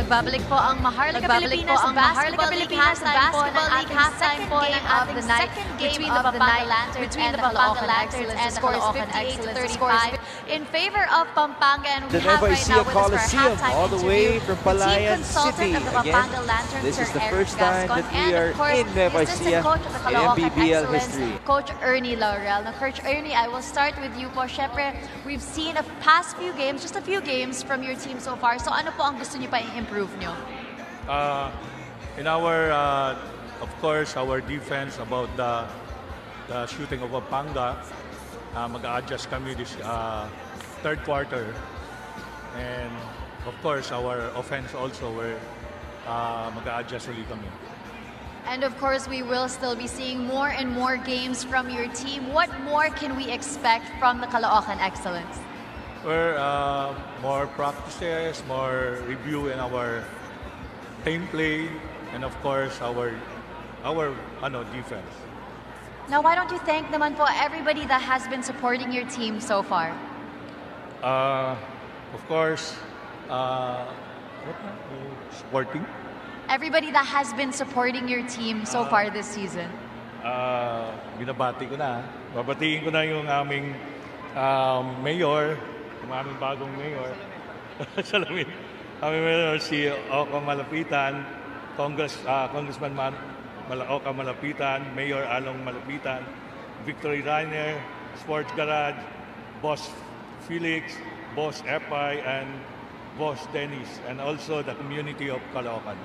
Nagbabalik po ang Maharlika Pilipinas Basketball League halftime po ng of the night between the Pampanga Lanterns and the Caloocan Excellence. In favor of Pampanga, and we have right now with us for our halftime all the way from Palayan City. of the Pampanga Lanterns, This is Sir the Eric first time Gascon, that we and are of course, in Nueva assistant Ecija coach of the in Caloocan Mpbl Excellence, history. Coach Ernie Laurel. Now, Coach Ernie, I will start with you po. Syempre, we've seen a past few games, just a few games from your team so far. So ano po ang gusto niyo pa i-improve niyo? In our, of course, our defense about the shooting of Pampanga, mag-a-adjust kami this third quarter. And of course, our offense also, where mag-a-adjust ulit kami. And of course, we will still be seeing more and more games from your team. What more can we expect from the Caloocan Excellence? We're more practices, more review in our team play, and of course, our defense. Now, why don't you thank naman po everybody that has been supporting your team so far? Of course, supporting. Everybody that has been supporting your team so far this season. Binabati ko na. Babatiin ko na yung aming mayor, yung aming bagong mayor. Salamin. Aming mayor, si Oka Malapitan, Congressman Oka Malapitan, Mayor Along Malapitan, Victory Rainer, Sports Garage, Boss Felix, Boss Epay, and Boss Dennis, and also the community of Caloocan.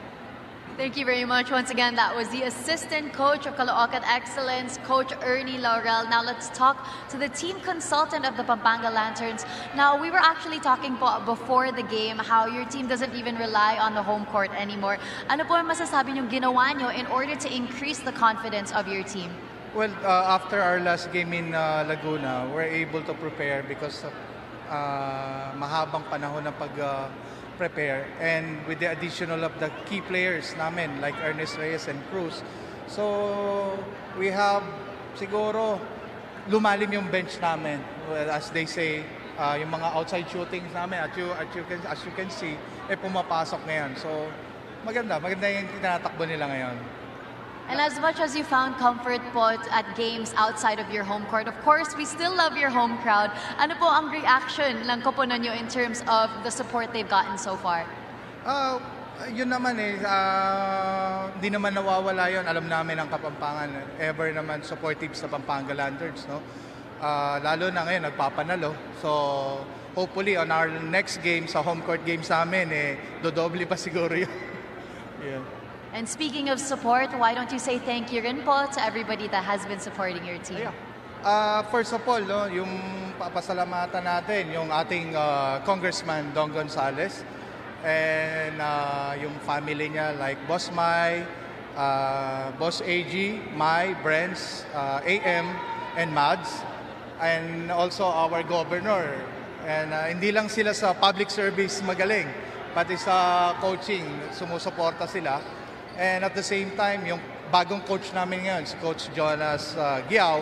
Thank you very much. Once again, that was the assistant coach of Caloocan Excellence, Coach Ernie Laurel. Now let's talk to the team consultant of the Pampanga Lanterns. Now, we were actually talking po before the game how your team doesn't even rely on the home court anymore. Ano po ang masasabi niyong ginawa niyo in order to increase the confidence of your team? Well, after our last game in Laguna, we're able to prepare because of mahabang panahon ng pag-prepare, and with the additional of the key players namin like Ernest Reyes and Cruz. So we have siguro lumalim yung bench namin. Well, as they say, yung mga outside shootings namin as you can see, pumapasok ngayon. So maganda yung tinatakbo nila ngayon. And as much as you found comfort po at games outside of your home court, of course, we still love your home crowd. Ano po ang reaction ng koponan nyo in terms of the support they've gotten so far? Yun naman hindi naman nawawala yun. Alam namin ang Kapampangan, ever naman supportive sa Pampanga Lanterns, no? Lalo na ngayon, nagpapanalo. So, hopefully, on our next game, sa home court games namin, dodoble pa siguro yun. Yeah. And speaking of support, why don't you say thank you rin po to everybody that has been supporting your team? First of all, no, yung papasalamatan natin, yung ating Congressman Don Gonzales, and yung family niya like Boss Mai, Boss AG, Mai, Brents, AM, and Mads, and also our governor. And hindi lang sila sa public service magaling, pati sa coaching, sumusuporta sila. And at the same time, yung bagong coach namin ngayon, si Coach Jonas Giao,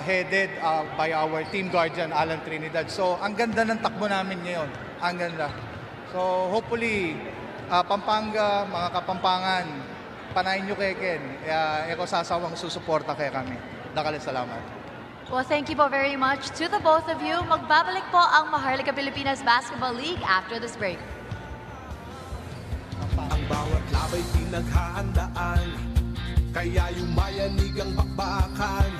headed by our team guardian, Alan Trinidad. So, ang ganda ng takbo namin ngayon. Ang ganda. So, hopefully, Pampanga, mga Kapampangan, panayin nyo kay Ken. Eko sasawang susuporta kay kami. Dakalit salamat. Well, thank you po very much to the both of you. Magbabalik po ang Maharlika Pilipinas Basketball League after this break. Ang bawat labay pinaghahandaan, kaya yumayanig ang bakbakan.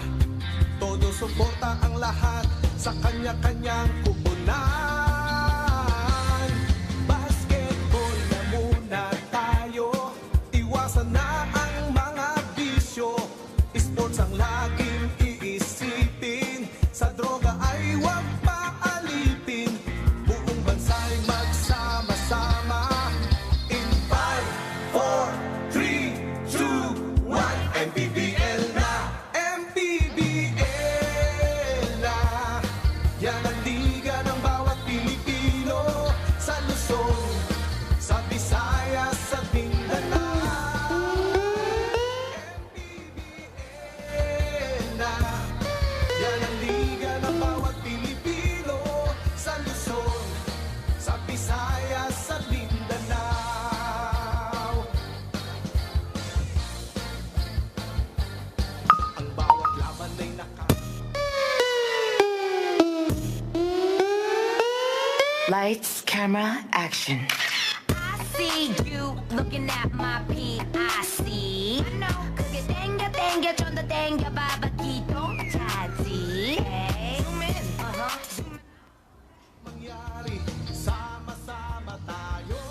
Todo suporta ang lahat sa kanya-kanyang kupunan. Basketball na muna tayo, iwasan na ang mga bisyo. Sports ang laging iisipin, sa droga ay huwag paalipin. Buong bansa'y magsama-sama. Mpbl na, yan ang liga ng bawat Lights, camera, action. I see you looking at my PIC. I know, 그게 땡겨 땡겨 좀 더 땡겨 봐봐 기동 차지. Hey, zoom in. mangyari, sama-sama tayo.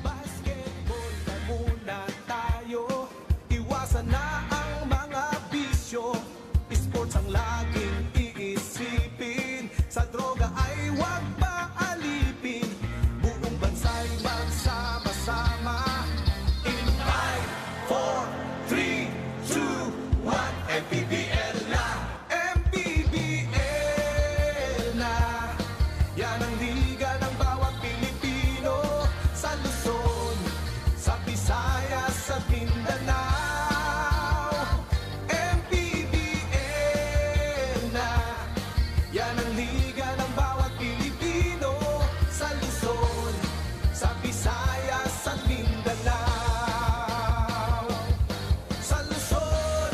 Basketball na muna tayo. Iwasan na ang mga bisyo. Sports ang laging iisipin. Sa droga ay huwag paalipin. Buong bansa'y magsama-sama. In 5, 4, 3, 2, 1, Mpbl na! Mpbl na! Yan ang liga ng bawat Pilipino. Sa Luzon, sa Visayas, sa Mindanao. Mpbl na! Yan ang liga ng bawat Pilipino. Sa Luzon, sa Visayas, sa Mindanao. Sa Luzon,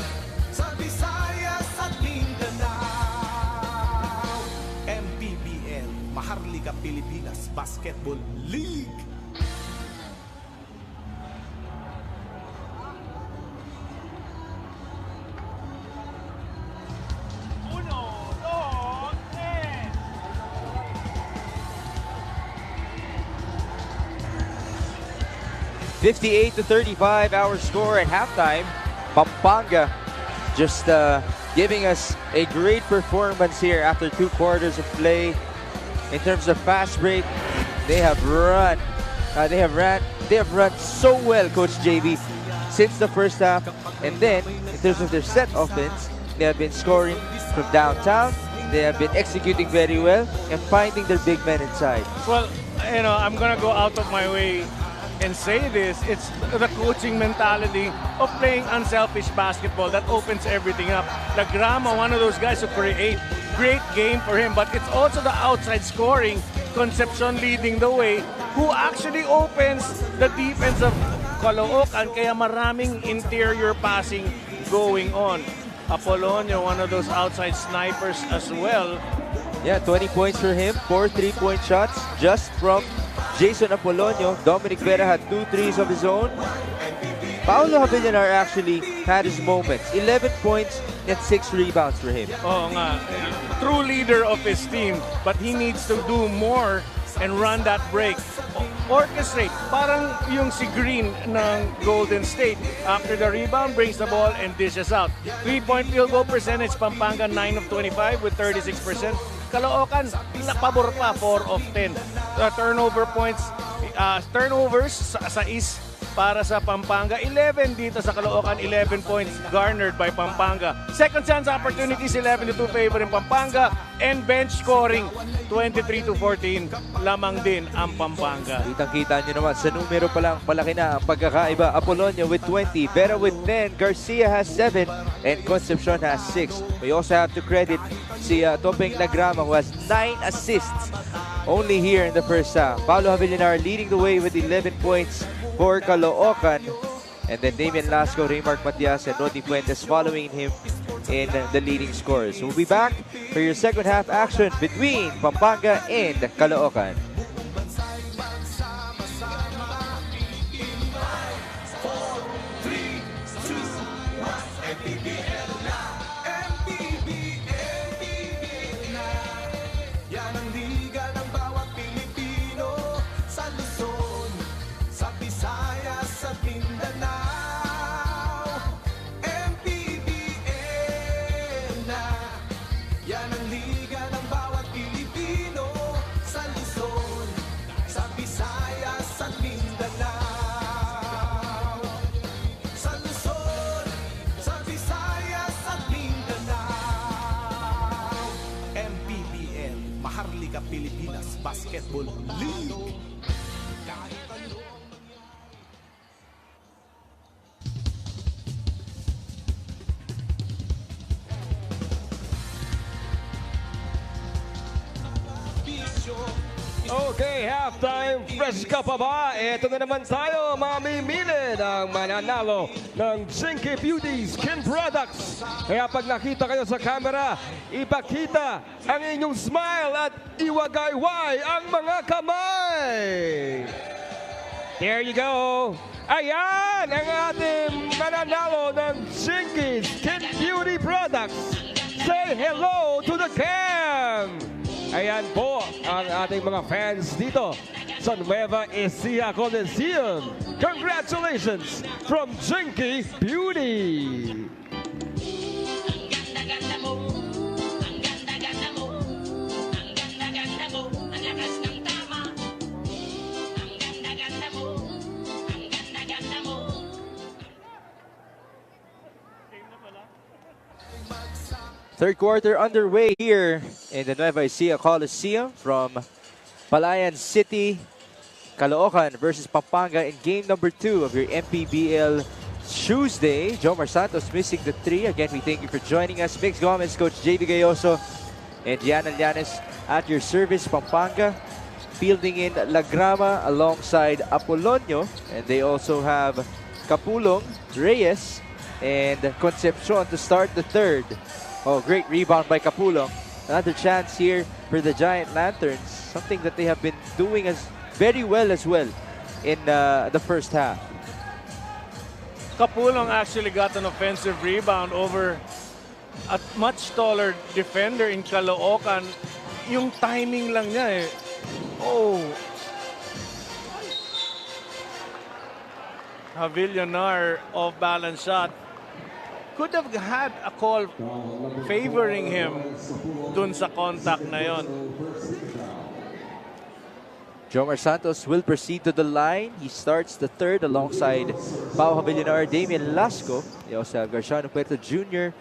sa Visayas at Mindanao. Mpbl, Maharlika Pilipinas Basketball League. Uno, dos, tres. 58-35 our score at halftime. Pampanga just giving us a great performance here after 2 quarters of play. In terms of fast break, they have run so well, Coach JB, since the first half. And then in terms of their set offense, they have been scoring from downtown. They have been executing very well and finding their big men inside. Well, I'm going to go out of my way and say this. It's the coaching mentality of playing unselfish basketball that opens everything up. Lagrama, one of those guys who create great game for him, but it's also the outside scoring. Concepcion leading the way, who actually opens the defense of Caloocan, kaya maraming interior passing going on. Apolonio, one of those outside snipers as well. Yeah, 20 points for him, 4 3-point shots just from Jason Apolonio. Dominic Vera had 2 threes of his own. Paolo Havillanar actually had his moments. 11 points and 6 rebounds for him. Oo nga, true leader of his team, but he needs to do more and run that break. Orchestrate, parang yung si Green ng Golden State. After the rebound, brings the ball and dishes out. 3-point field goal percentage, Pampanga 9 of 25 with 36%. Caloocan, pabor pa, 4 of 10. Turnover points, turnovers sa East para sa Pampanga. 11 dito sa Caloocan, 11 points garnered by Pampanga. Second chance opportunities, 11-2 favor in Pampanga. And bench scoring, 23-14 lamang din ang Pampanga. Kitang-kita nyo naman, sa numero pa lang, malaki na ang pagkakaiba. Apolonio with 20, Vera with 10, Garcia has 7, and Concepcion has 6. We also have to credit si Topeng Lagrama, who has 9 assists only here in the first half. Paolo Havillanar leading the way with 11 points for Caloocan. And then Damian Lasco, Raymark Matias, and Rodney Fuentes following him in the leading scorers. We'll be back for your second half action between Pampanga and Caloocan. Yan ang liga ng bawat Pilipino. Sa Luzon, sa Visayas, sa Mindanao. Mpbl na. Yan ang liga ng bawat Pilipino. Sa Luzon, sa Visayas, sa Mindanao. Sa Luzon, sa Visayas, sa Mindanao. Mpbl, Maharlika Pilipinas Basketball League. Bisyo, Okay, halftime. Fresh ka pa ba? Ito na naman tayo, mamimili ng mananalo ng Zinky Beauty Skin Products. Kaya pag nakita kayo sa camera, ipakita ang inyong smile at iwagayway ang mga kamay. There you go. Ayan ang ating mananalo ng Zinky Skin Beauty Products. Say hello to the cam. Ayan po ang ating mga fans dito sa Nueva Ecija Coliseum. Congratulations from Zinky Beauty! Third quarter underway here in the Nueva Ecija Coliseum from Palayan City, Caloocan versus Pampanga in game number 2 of your Mpbl Tuesday. Jomar Santos missing the 3. Again, we thank you for joining us. Mix Gomez, Coach JV Gayoso, and Diana Llanes at your service. Pampanga fielding in Lagrama alongside Apolonio, and they also have Capulong, Reyes, and Concepcion to start the third. Oh, great rebound by Capulong. Another chance here for the Giant Lanterns. Something that they have been doing very well as well in the first half. Capulong actually got an offensive rebound over a much taller defender in Caloocan. Yung timing lang niya eh. Oh. Javillonar off-balance shot. Could have had a call favoring him dun sa contact na yon. Jomar Santos will proceed to the line. He starts the third alongside Pau Javillonar, Damian Lasco. They also have Garciano Puerto Jr.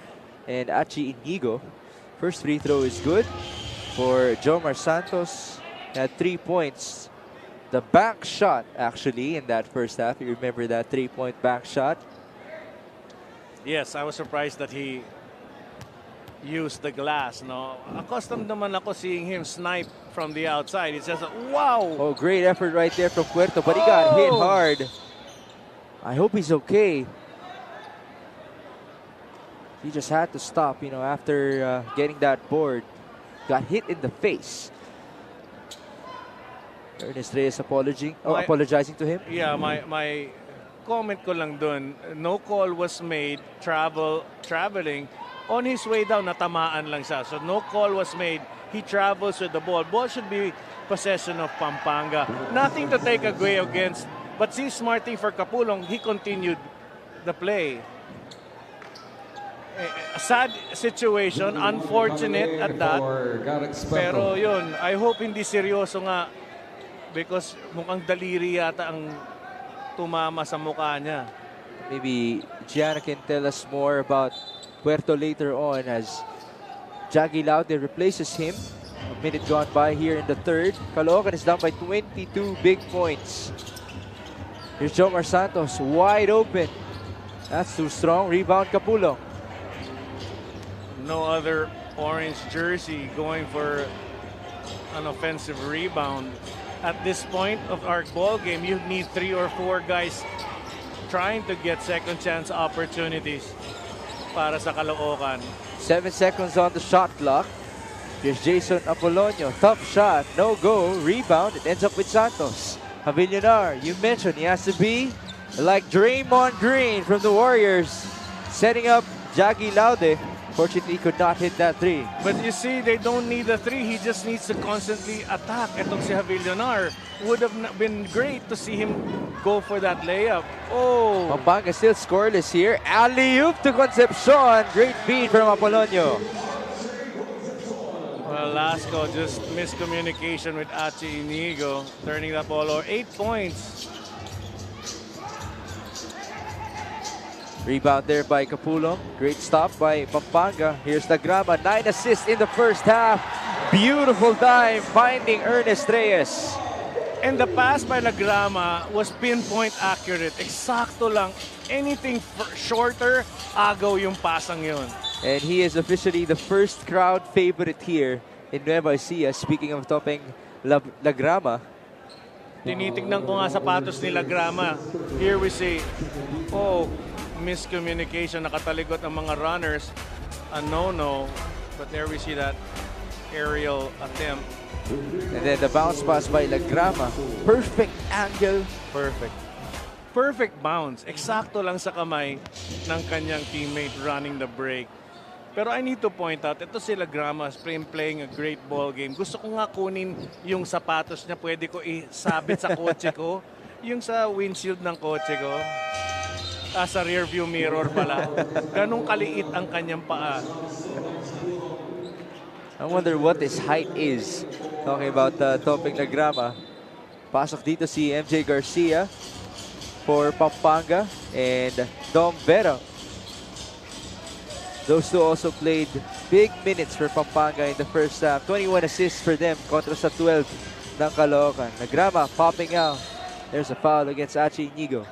and Achi Inigo. First free throw is good for Jomar Santos. Had 3 points. The back shot actually in that first half. You remember that 3-point back shot? Yes, I was surprised that he used the glass. No, accustomed naman ako seeing him snipe from the outside. It's just wow. Oh, great effort right there from Puerto, but he got hit hard. I hope he's okay. He just had to stop, you know, after getting that board. Got hit in the face. Ernest Reyes apologizing to him. Yeah, my comment ko lang dun, no call was made, traveling. On his way down, natamaan lang siya. So no call was made. He travels with the ball. Ball should be possession of Pampanga. Nothing to take away against. But see, smart thing for Capulong, he continued the play. A sad situation, unfortunate at that. Pero yun, I hope hindi seryoso nga because mukhang daliri yata ang tumama sa mukha niya. Maybe Gianna can tell us more about Puerto later on as Jaggy Laude replaces him. A minute gone by here in the third. Caloocan is down by 22 big points. Here's Jomar Santos wide open. That's too strong. Rebound Capulong. No other orange jersey going for an offensive rebound. At this point of our ball game, you need 3 or 4 guys trying to get second chance opportunities para sa Caloocan. 7 seconds on the shot clock. Here's Jason Apolonio. Tough shot. No go. Rebound. It ends up with Santos. Javillonar, you mentioned he has to be like Draymond Green from the Warriors. Setting up Jaggy Laude. Fortunately, could not hit that 3. But you see, they don't need a 3. He just needs to constantly attack. Itong si Javillonar. Would have been great to see him go for that layup. Oh! Pampanga still scoreless here. Alley-oop to Concepcion. Great feed from Apolonio. Well, Lasco just miscommunication with Achi Inigo. Turning that ball over. 8 points. Rebound there by Capulong. Great stop by Pampanga. Here's Lagrama. 9 assists in the first half. Beautiful dive finding Ernest Reyes. And the pass by Lagrama was pinpoint accurate. Eksakto lang. Anything shorter, agaw yung pasang yun. And he is officially the first crowd favorite here in Nueva Ecija. Speaking of topping La Grama, Tinitignan ko nga sapatos nila Grama. Here we see, oh, miscommunication. Nakatalikot ang mga runners. A no-no. But there we see that aerial attempt. and then the bounce pass by La Grama. Perfect angle. Perfect. Perfect bounce. Eksakto lang sa kamay ng kanyang teammate running the break. Pero I need to point out, ito sila Grama playing a great ball game. Gusto ko nga kunin yung sapatos niya. Pwede ko isabit sa kotse ko. Yung sa windshield ng kotse ko. Sa rear view mirror pala. Ganong kaliit ang kanyang paa. I wonder what his height is. Talking about topping La Grama. Pasok dito si MJ Garcia for Pampanga and Dom Vera. Those two also played big minutes for Pampanga in the first half. 21 assists for them kontra sa 12 ng Caloocan. La Grama popping out. There's a foul against Achi Inigo.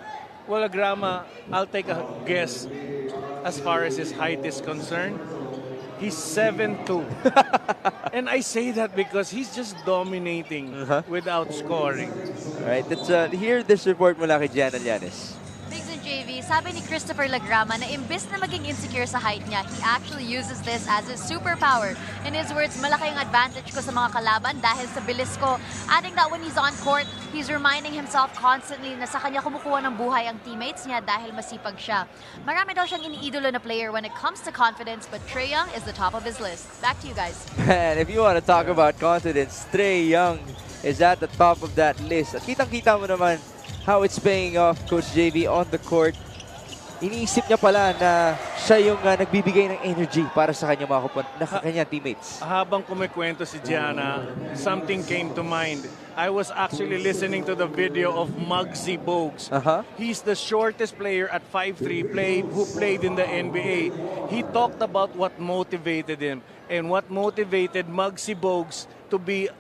Well, La Grama, I'll take a guess as far as his height is concerned. He's 7'2". And I say that because he's just dominating without scoring. All right, let's hear this report mula kay Jan Alyanes. Bigs and JV, sabi ni Christopher Lagrama na imbis na maging insecure sa height niya, he actually uses this as his superpower. In his words, malaki ang advantage ko sa mga kalaban dahil sa bilis ko. Adding that when he's on court, he's reminding himself constantly na sa kanya kumukuha ng buhay ang teammates niya dahil masipag siya. Marami daw siyang iniidolo na player when it comes to confidence, but Trae Young is the top of his list. Back to you guys. Man, if you want to talk about confidence, Trae Young is at the top of that list. At kitang-kita mo naman how it's paying off, Coach JV, on the court. Iniisip niya pala na siya yung nagbibigay ng energy para sa kanyang mga kanyang teammates. Habang kumikwento si Gianna, something came to mind. I was actually listening to the video of Muggsy Bogues. He's the shortest player at 5'3", who played in the NBA. He talked about what motivated him and what motivated Muggsy Bogues to be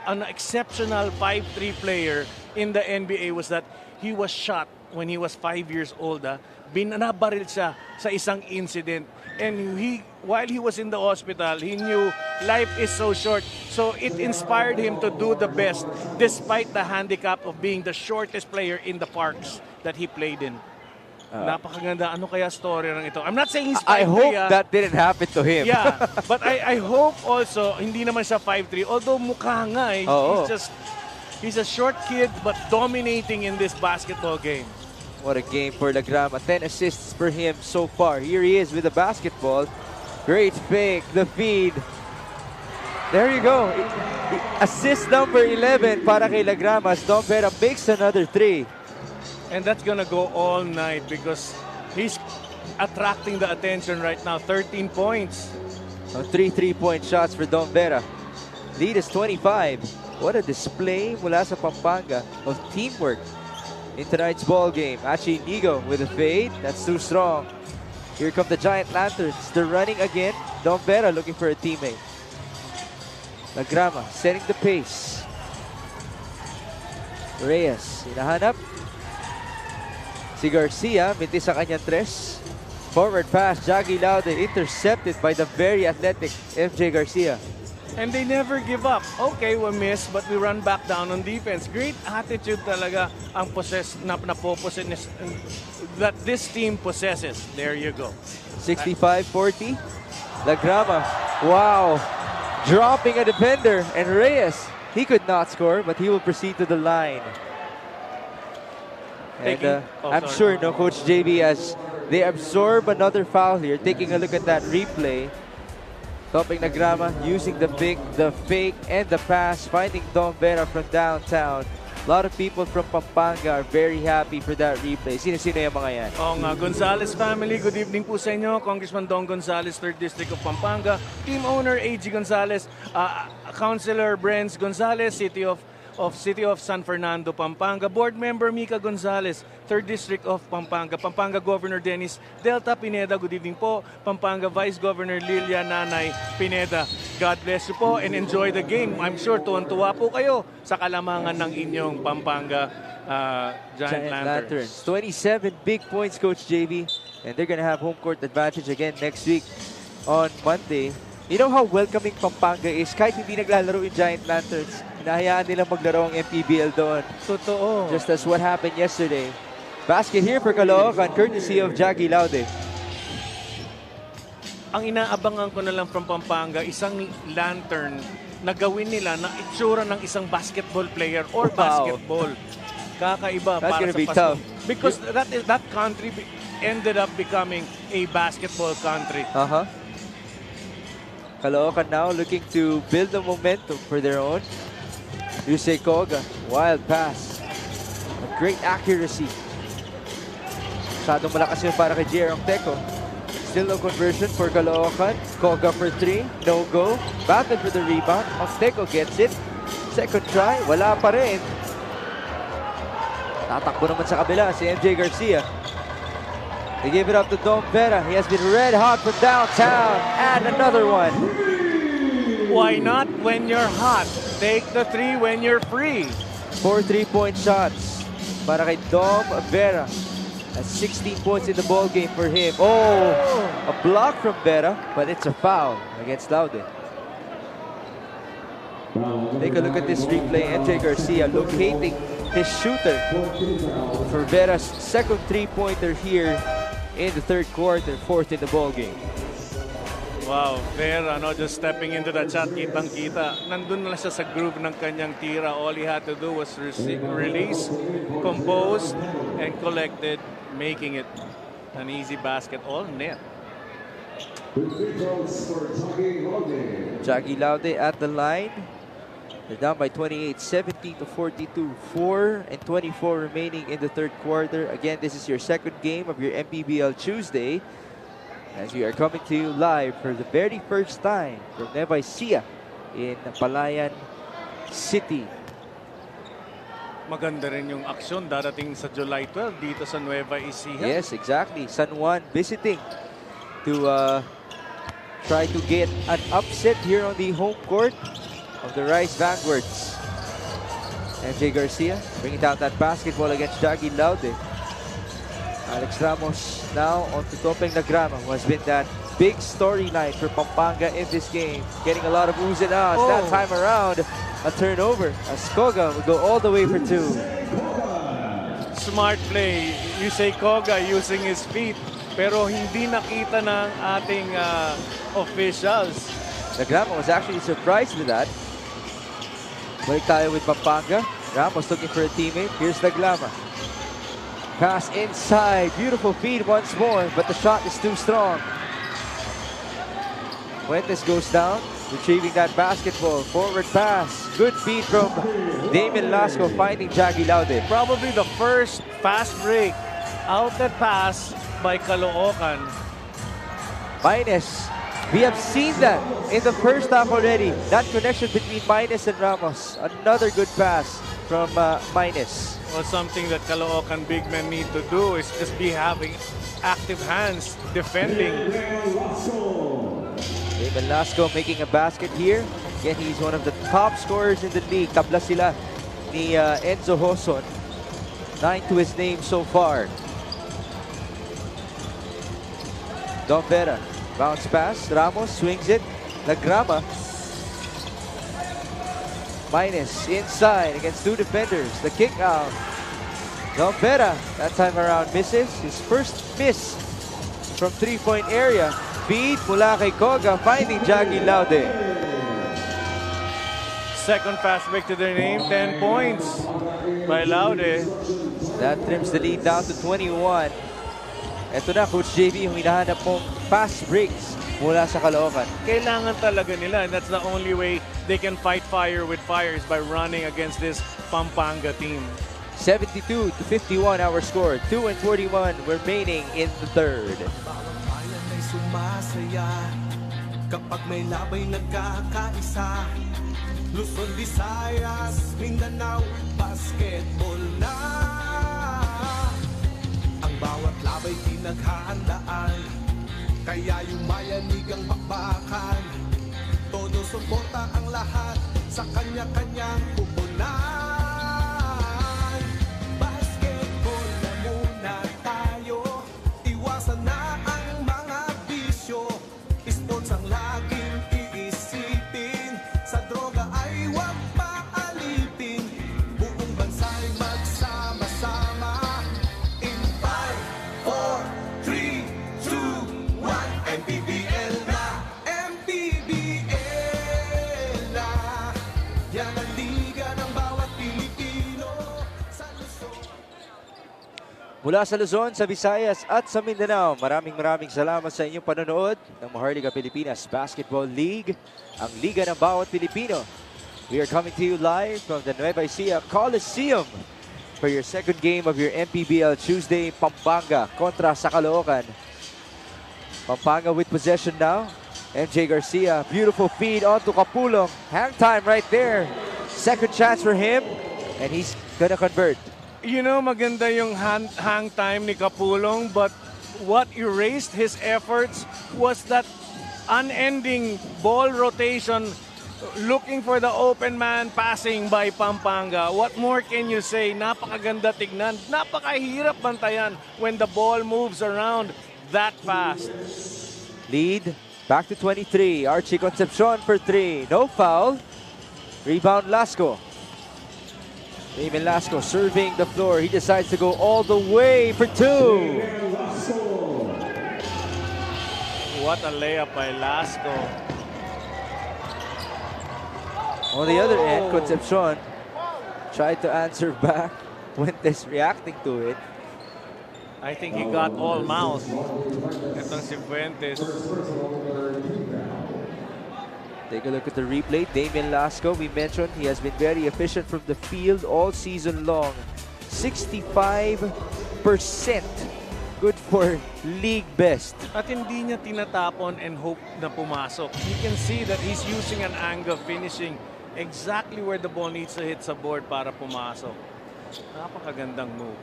an exceptional 5'3" player in the NBA was that he was shot when he was 5 years old. Binabaril siya sa isang incident. And while he was in the hospital, he knew life is so short. So it inspired him to do the best despite the handicap of being the shortest player in the parks that he played in. Napakaganda. Ano kaya story ng ito? I'm not saying he's 5'3". I hope that didn't happen to him. Yeah, but I hope also, hindi naman siya 5'3", although mukha nga eh. He's a short kid but dominating in this basketball game. What a game for La Grama. 10 assists for him so far. Here he is with the basketball. Great fake, the feed. There you go. Assist number 11 para kay La Grama as Dom Vera makes another 3. And that's gonna go all night because he's attracting the attention right now. 13 points. 3 3-point shots for Dom Vera. Lead is 25. What a display mula sa Pampanga of teamwork in tonight's ball game. Achi Inigo with a fade. That's too strong. Here come the Giant Lanterns. They're running again. Dom Vera looking for a teammate. La Grama setting the pace. Reyes, hinahanap. Si Garcia, mintis sa kanyang tres. Forward pass, Jaggy Laude, intercepted by the very athletic MJ Garcia. And they never give up. Okay, we miss, but we run back down on defense. Great attitude talaga ang that this team possesses. There you go. 65-40. La Grama, wow. Dropping a defender. And Reyes, he could not score, but he will proceed to the line. And I'm sure, no, Coach JB, as they absorb another foul here, taking a look at that replay, topping La Grama, using the pick, the fake, and the pass, finding Dom Vera from downtown. A lot of people from Pampanga are very happy for that replay. Sino-sino yung mga yan? Oo nga, Gonzales family, good evening po sa inyo. Congressman Don Gonzales, 3rd District of Pampanga. Team owner, A.G. Gonzales. Councilor Brens Gonzales, City of San Fernando, Pampanga. Board member Mika Gonzales, 3rd District of Pampanga. Pampanga Governor Dennis Delta Pineda, good evening po. Pampanga Vice Governor Lilia Nanay Pineda, God bless you po and enjoy the game. I'm sure tuwan-tuwa po kayo sa kalamangan ng inyong Pampanga Giant Lanterns. 27 big points, Coach JB. And they're going to have home court advantage again next week on Monday. You know how welcoming Pampanga is? Kahit hindi naglalaro yung Giant Lanterns, hinahayaan nilang maglaro ang MPBL doon. Totoo. Just as what happened yesterday. Basket here for Caloocan, courtesy of Jackie Laude. Ang inaabangan ko na lang from Pampanga, isang lantern na gawin nila na itsura ng isang basketball player or Wow. basketball. Kakaiba That's para gonna sa be Pasko. tough. Because that country ended up becoming a basketball country. Caloocan now looking to build the momentum for their own. Yusei Koga, wild pass. A great accuracy. Masyadong malakas yun para kay Jerome Teco. Still no conversion for Caloocan. Koga for 3, no go. Battle for the rebound. Teco gets it. Second try, wala pa rin. Tatakbo naman sa kabila si MJ Garcia. They give it up to Dom Vera. He has been red hot from downtown. And another one. Why not when you're hot? Take the 3 when you're free. 4 3-point shots para kay Dom Vera. That's 16 points in the ball game for him. Oh, a block from Vera, but it's a foul against Laude. Take a look at this replay. MJ Garcia locating his shooter for Vera's second 3-pointer here in the third quarter, fourth in the ball game. Wow, Vera, just stepping into the shot, kitang-kita. Nandun na siya sa groove ng kanyang tira. All he had to do was release, compose, and collected, making it an easy basket, all net. Jackie Laude at the line. They're down by 28, 17 to 42, 4 and 24 remaining in the third quarter. Again, this is your second game of your MPBL Tuesday, as we are coming to you live for the very first time from Nueva Ecija in Palayan City. Maganda rin yung aksyon darating sa July 12 dito sa Nueva Ecija. Yes, exactly. San Juan visiting to try to get an upset here on the home court of the Rice Vanguards. MJ Garcia bringing down that basketball against Jackie Laude. Alex Ramos now on to Topeng Nagrama, who has been that big storyline for Pampanga in this game. Getting a lot of oohs and ahs. That time around, a turnover as Koga will go all the way for 2. Smart play. Yusei Koga using his feet, pero hindi nakita ng ating officials. Nagrama was actually surprised with that. Balik tayo with Pampanga. Ramos looking for a teammate. Here's Nagrama. Pass inside. Beautiful feed once more, but the shot is too strong. Fuentes goes down, retrieving that basketball. Forward pass. Good feed from Damien Lasco, finding Jackie Laude. Probably the first fast break. Outlet pass by Caloocan. Minus. We have seen that in the first half already. That connection between Minus and Ramos. Another good pass from Minus. Well, something that Caloocan big men need to do is just be having active hands defending. Damon Lasco making a basket here. Again, he's one of the top scorers in the league. Tabla sila ni Enzo Hoson. 9 to his name so far. Don Vera. Bounce pass. Ramos swings it. Nagrama. Minus inside against 2 defenders. The kick out. Don Vera that time around misses. His first miss from 3-point area. Feed mula kay Koga, finding Jackie Laude. Second fast break to their name. 10 points by Laude. That trims the lead down to 21. Ito na, Coach JV, yung hinahanap mong fast breaks mula sa Caloocan. Kailangan talaga nila, and that's the only way they can fight fire with fire is by running against this Pampanga team. 72 to 51 our score. 2 and 41 remaining in the third. Bawat bayan ay sumasaya kapag may labay nagkakaisa. Luzon, Visayas, Mindanao, basketball na. Ang bawat labay pinaghahandaan, kaya yumayanig ang bakbakan. Todo suporta ang lahat sa kanya-kanyang pupunan. Basketball na muna tayo, iwasan na ang mga bisyo. Sports ang laging Yan ang liga ng bawat Pilipino. Sa Luzon. Mula sa Luzon, sa Visayas at sa Mindanao, maraming salamat sa inyong panonood ng Maharlika Pilipinas Basketball League, ang liga ng bawat Pilipino. We are coming to you live from the Nueva Ecija Coliseum for your second game of your Mpbl Tuesday, Pampanga kontra sa Caloocan. Pampanga with possession now. MJ Garcia, beautiful feed onto Kapulong. Hang time right there. Second chance for him, and he's gonna convert. You know, maganda yung hang time ni Kapulong, but what erased his efforts was that unending ball rotation, looking for the open man, passing by Pampanga. What more can you say? Napakaganda tignan. Napakahirap bantayan when the ball moves around that fast. Lead back to 23. Archie Concepcion for 3. No foul. Rebound Lasco. Damon Lasco serving the floor. He decides to go all the way for 2. What a layup by Lasco. On the other end, Concepcion tried to answer back. Fuentes reacting to it. I think he got all mouth. Itong si Fuentes. Take a look at the replay. Damian Lasco, we mentioned, he has been very efficient from the field all season long. 65%. Good for league best. At hindi niya tinatapon and hope na pumasok. You can see that he's using an angle finishing exactly where the ball needs to hit sa board para pumasok. Napakagandang move.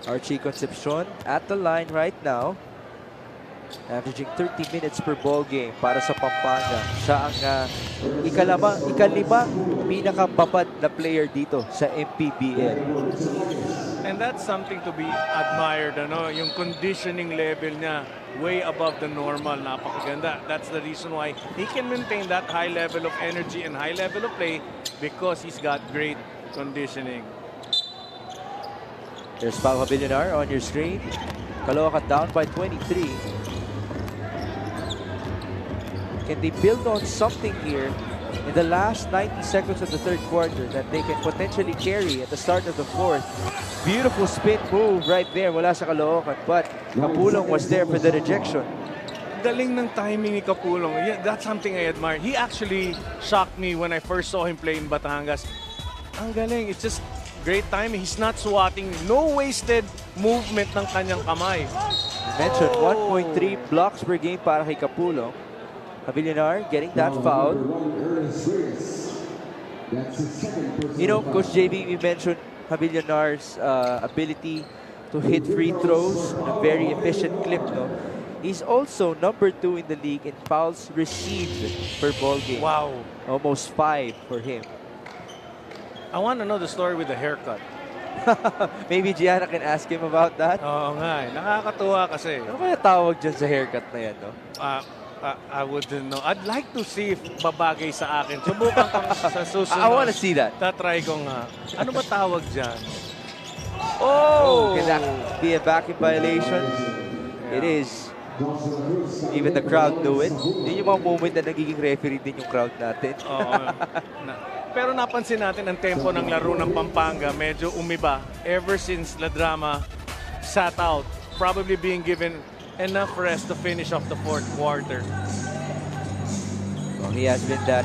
Archie Concepcion at the line right now. Averaging 30 minutes per ball game para sa Pampanga. Siya ang ikalima pinakababad na player dito sa MPBL. And that's something to be admired. Ano? Yung conditioning level niya way above the normal. Napakaganda. That's the reason why he can maintain that high level of energy and high level of play because he's got great conditioning. There's Pau Villar on your screen. Caloocan down by 23. Can they build on something here in the last 90 seconds of the third quarter that they can potentially carry at the start of the fourth? Beautiful spin move right there mula sa Caloocan, but Kapulong was there for the rejection. Galing ng timing ni Kapulong. Yeah, that's something I admire. He actually shocked me when I first saw him play in Batangas. Ang galing. It's just great timing. He's not swatting. No wasted movement ng kanyang kamay. You mentioned 1.3 blocks per game para kay Kapulong. Villar getting that foul. You know, Coach JB, we mentioned Villar's ability to hit free throws in a very efficient clip. No? He's also number 2 in the league in fouls received per ball game. Wow. Almost 5 for him. I want to know the story with the haircut. Maybe Gianna can ask him about that. Oo nga eh. Nakakatuwa kasi. Ano kaya tawag dyan sa haircut na yan, no? I wouldn't know. I'd like to see if babagay sa akin. Subukan ko sa susunod. I want to see that. Tatry ko nga. Ano ba tawag dyan? Oh! Can that be a backing violation? Yeah. It is. Even the crowd knew it. Yun yung mga moment na nagiging referee din yung crowd natin. Oo. Pero napansin natin ang tempo ng laro ng Pampanga medyo umiba ever since La Drama sat out, probably being given enough rest to finish off the fourth quarter. Well, he has been that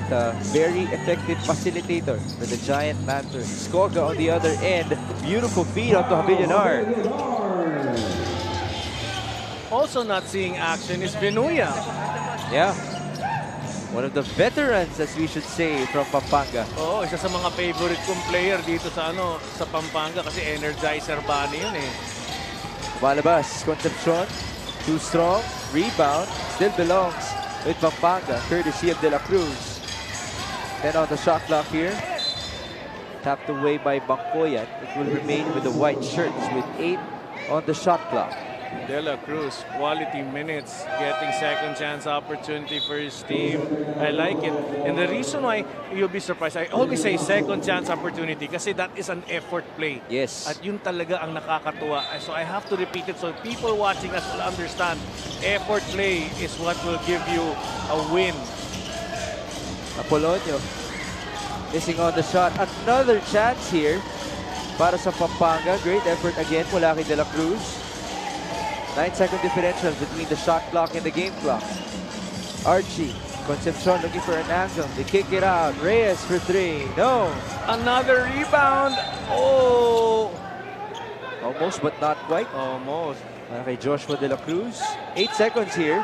very effective facilitator for the Giant Panthers. Skoga on the other end, beautiful feed onto Villar. Also not seeing action is Vinuya. Yeah. One of the veterans, as we should say, from Pampanga. Oo, isa sa mga favorite kong player dito sa sa Pampanga kasi energizer bunny yun eh. Malabas, Concepcion, too strong, rebound, still belongs with Pampanga, courtesy of De La Cruz. 10 on the shot clock here. Tapped away by Bangkoyan. It will remain with the white shirts with 8 on the shot clock. De La Cruz, quality minutes, getting second chance opportunity for his team. I like it. And the reason why you'll be surprised, I always say second chance opportunity kasi that is an effort play. Yes. At yun talaga ang nakakatuwa. So I have to repeat it so people watching us will understand. Effort play is what will give you a win. Apolonio missing on the shot. Another chance here para sa Pampanga. Great effort again mula kay De La Cruz. 9-second differential between the shot clock and the game clock. Archie, Concepcion looking for an angle. They kick it out. Reyes for 3. No. Another rebound. Oh! Almost but not quite. Almost. Para kay Joshua De La Cruz. 8 seconds here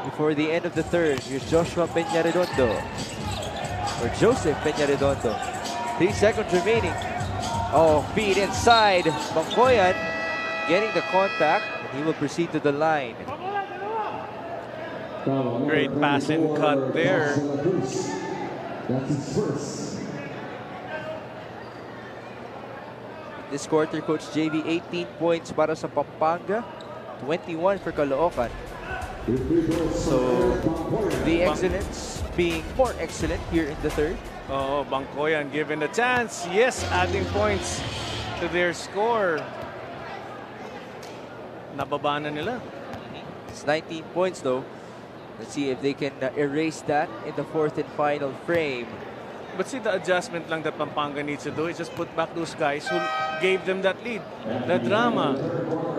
before the end of the third. Here's Joshua Peñaredondo. Or Joseph Peñaredondo. 3 seconds remaining. Oh, feed inside. Bangkoyan getting the contact. And he will proceed to the line. Great pass and cut there. This quarter, Coach JV, 18 points para sa Pampanga, 21 for Caloocan. So, the excellence being more excellent here in the third. Oh, Bangkoyan given the chance. Yes, adding points to their score. Nababa na nila. It's 19 points though. Let's see if they can erase that in the fourth and final frame. But see, the adjustment lang that Pampanga needs to do is just put back those guys who gave them that lead. The drama.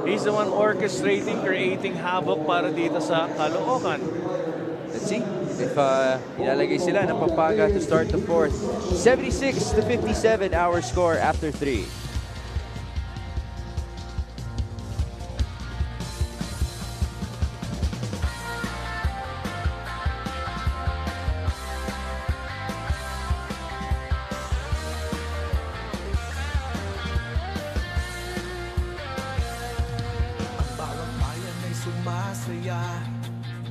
He's the one orchestrating, creating havoc para dito sa Caloocan. Let's see if ilalagay sila ng Pampanga to start the fourth. 76-57 our score after 3.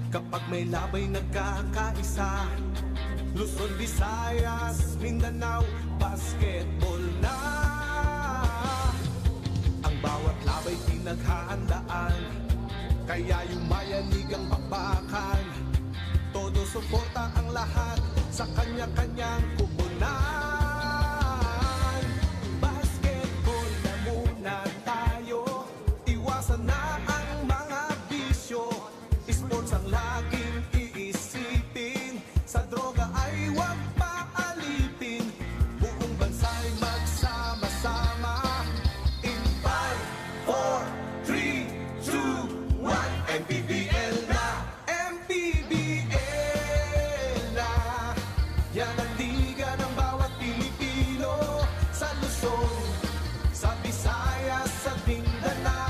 Kapag may labay nagkakaisa, Luzon, Visayas, Mindanao, basketball na. Ang bawat labay pinaghahandaan, kaya yung mayanigang bakbakan. Todo suporta ang lahat sa kanya-kanyang kubunan. Basketball na muna tayo, iwasan na ang mga bisyo. Sports ang laging iisipin, sa droga ay huwag paalipin. Buong bansa'y magsama-sama. In 5, 4, 3, 2, 1, Mpbl na! Mpbl na! Yan ang liga ng bawat Pilipino, sa Luzon, sa Visayas, sa Mindanao.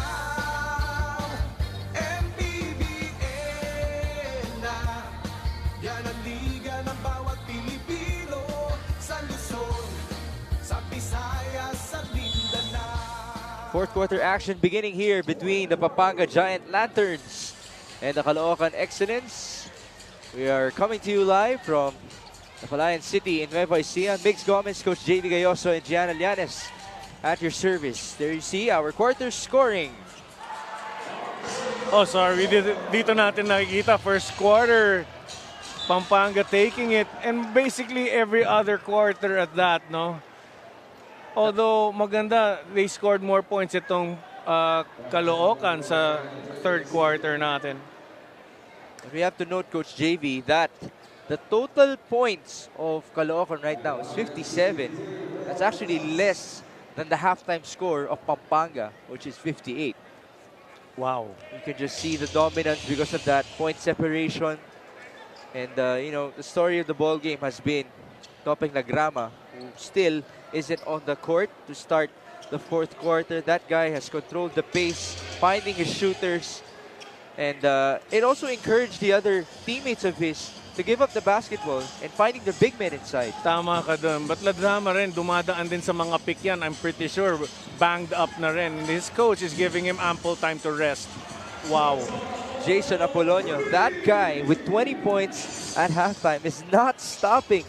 Fourth quarter action beginning here between the Pampanga Giant Lanterns and the Caloocan Excellence. We are coming to you live from the Palayan City in Nueva Ecija. Mix Gomez, Coach JV Gayoso, and Gianna Llanes at your service. There you see our quarter scoring. Oh, sorry. Dito natin nakikita first quarter. Pampanga taking it. And basically every other quarter at that, no? Although maganda, they scored more points itong Caloocan sa third quarter natin. We have to note, Coach JV, that the total points of Caloocan right now is 57. That's actually less than the halftime score of Pampanga, which is 58. Wow. You can just see the dominance because of that point separation. And, you know, the story of the ball game has been Topeng Lagrama, who still isn't on the court to start the fourth quarter. That guy has controlled the pace, finding his shooters. And it also encouraged the other teammates of his to give up the basketball and finding the big men inside. Tama ka dun. But Ladrama rin, dumadaan din sa mga pick yan. I'm pretty sure banged up na rin. And his coach is giving him ample time to rest. Wow. Jason Apolonio, that guy with 20 points at halftime is not stopping.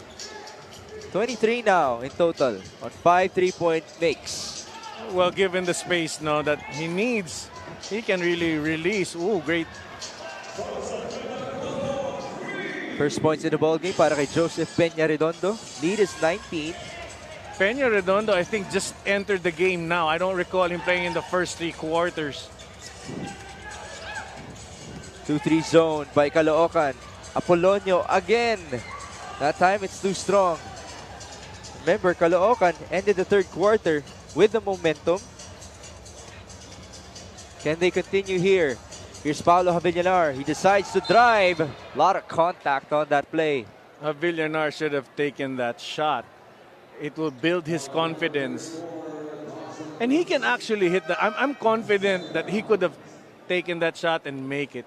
23 now in total on 5 3-point makes. Well, given the space no, that he needs, he can really release. Ooh, great. First points in the ball game para kay Joseph Peñaredondo. Lead is 19. Peñaredondo, I think, just entered the game now. I don't recall him playing in the first 3 quarters. 2-3 zone by Caloocan. Apolonio again. That time it's too strong. Remember, Caloocan ended the third quarter with the momentum. Can they continue here? Here's Paulo Javillanar. He decides to drive. A lot of contact on that play. Villanar should have taken that shot. It will build his confidence. And he can actually hit the... I'm confident that he could have taken that shot and make it.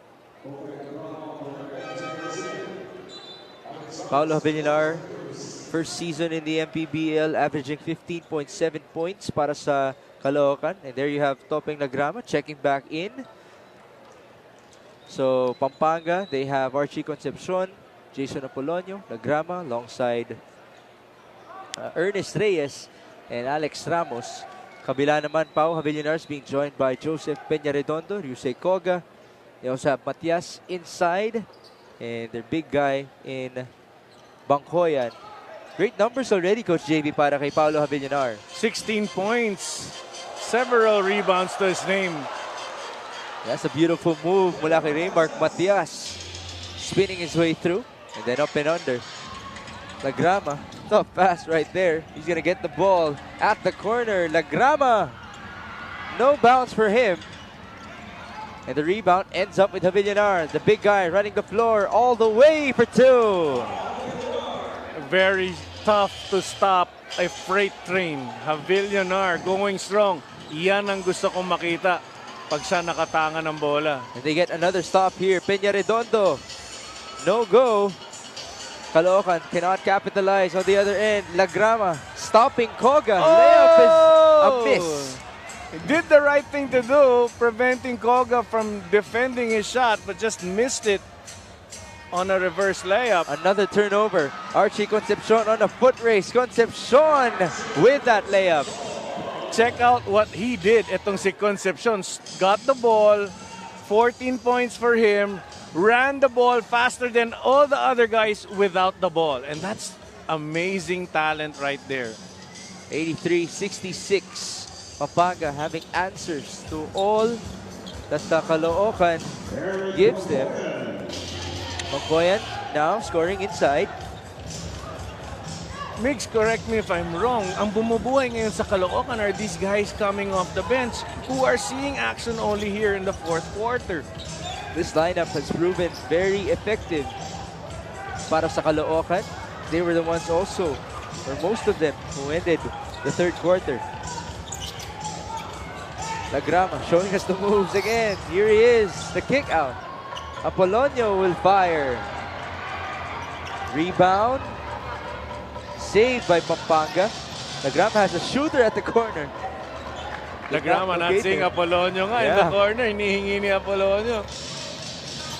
Paulo Javillanar, first season in the Mpbl, averaging 15.7 points para sa Caloocan. And there you have Topeng Lagrama checking back in. So, Pampanga, they have Archie Concepcion, Jason Apolonio, Lagrama, alongside Ernest Reyes and Alex Ramos. Kabila naman, Pau Javillanar is being joined by Joseph Peñaredondo, Ryusei Koga. They also have Matias inside, and their big guy in Bangkoyan. Great numbers already, Coach JB, para kay Paulo Javillanar. 16 points, several rebounds to his name. That's a beautiful move mula kay Raymark Matias. Spinning his way through, and then up and under. Lagrama, tough pass right there. He's gonna get the ball at the corner. Lagrama, no bounce for him. And the rebound ends up with Javillanar, the big guy running the floor all the way for two. Very tough to stop a freight train. Javillanar going strong. Yan ang gusto kong makita pag siya nakatanga ng bola. And they get another stop here. Peñaredondo, no go. Caloocan cannot capitalize on the other end. Lagrama stopping Koga. Layup is a miss. He did the right thing to do, preventing Koga from defending his shot, but just missed it on a reverse layup. Another turnover. Archie Concepcion on a foot race. Concepcion with that layup. Check out what he did. Etong si Concepcion got the ball, 14 points for him, ran the ball faster than all the other guys without the ball. And that's amazing talent right there. 83-66. Pampanga having answers to all that the Caloocan gives them. Bangkoyan now scoring inside. Migs, correct me if I'm wrong. Ang bumubuhay ngayon sa Caloocan are these guys coming off the bench who are seeing action only here in the fourth quarter. This lineup has proven very effective para sa Caloocan. They were the ones also, or most of them, who ended the third quarter. Lagrama showing us the moves again. Here he is, the kick out. Apolonio will fire. Rebound. Saved by Pampanga. Lagrama has a shooter at the corner. Lagrama not seeing Apolonio nga in the corner. Hinihingi ni Apolonio.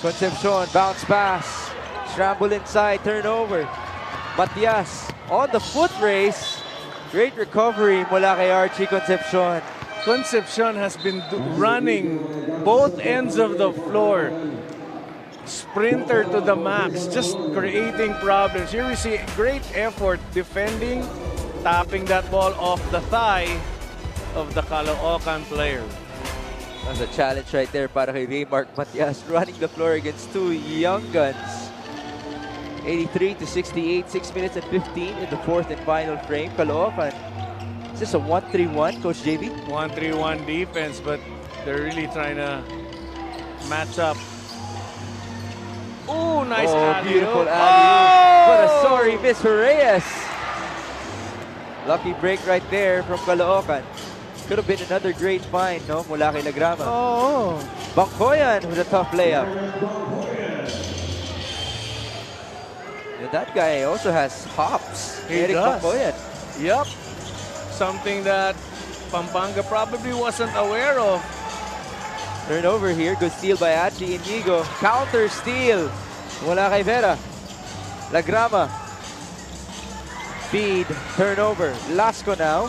Concepcion, bounce pass. Scramble inside, turnover. Matias on the foot race. Great recovery mula kay Archie Concepcion. Concepcion has been running both ends of the floor. Sprinter to the max, just creating problems. Here we see great effort defending, tapping that ball off the thigh of the Caloocan player. That's a challenge right there para kay Raymark Matias, running the floor against two young guns. 83-68, 6 minutes and 15 in the fourth and final frame. Caloocan. Is this a 1-3-1, Coach JB? 1-3-1 defense, but they're really trying to match up. Oh, nice alley-oop. Beautiful alley-oop. What a sorry miss for Reyes. Lucky break right there from Caloocan. Could have been another great find, no? Mula kay Lagrama. Oh. Bangkoyan with a tough layup. And that guy also has hops. He Eric does. Bangkoyan. Yup. Something that Pampanga probably wasn't aware of. Turnover here. Good steal by Achi Inigo. Counter steal. Mula kay Vera. Lagrama. Feed. Turnover. Lasco now.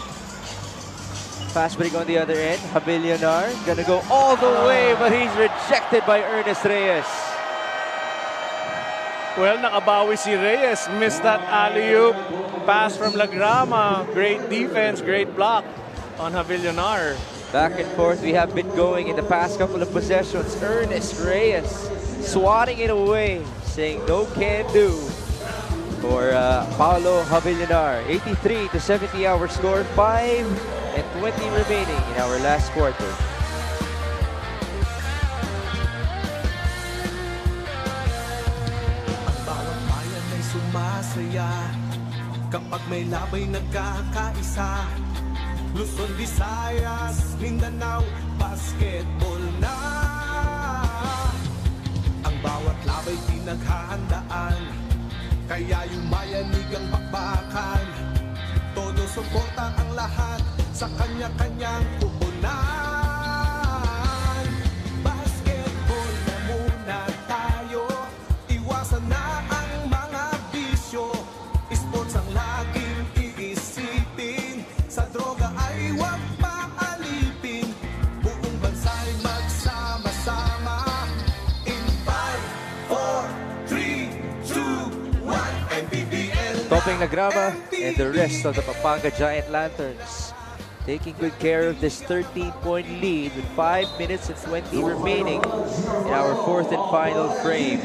Fast break on the other end. Javillanar gonna go all the way, but he's rejected by Ernest Reyes. Well, nakabawi si Reyes. Missed that alley-oop. Pass from Lagrama. Great defense, great block on Javillanar. Back and forth we have been going in the past couple of possessions. Ernest Reyes swatting it away, saying no can do. for Paolo Javillanar. 83 to 70 our score. 5 and 20 remaining in our last quarter. Ang bawat bayan ay sumasaya kapag may labay nagkakaisa. Luzon, Visayas, Mindanao, basketball na. Ang bawat labay pinaghahandaan, kaya yung mayanig ang bakbakan. Todo suporta ang lahat sa kanya-kanyang pupunan. Basketball na muna tayo, iwasan na ang mga bisyo. Sports ang laging iisipin, sa droga ay huwag maalipin. Buong bansa'y magsama-sama. In 5, 4, 3, 2, 1, Mpbl. Topping Nagrama and the rest of the Pampanga Giant Lanterns taking good care of this 13-point lead with 5 minutes and 20 remaining in our fourth and final frame.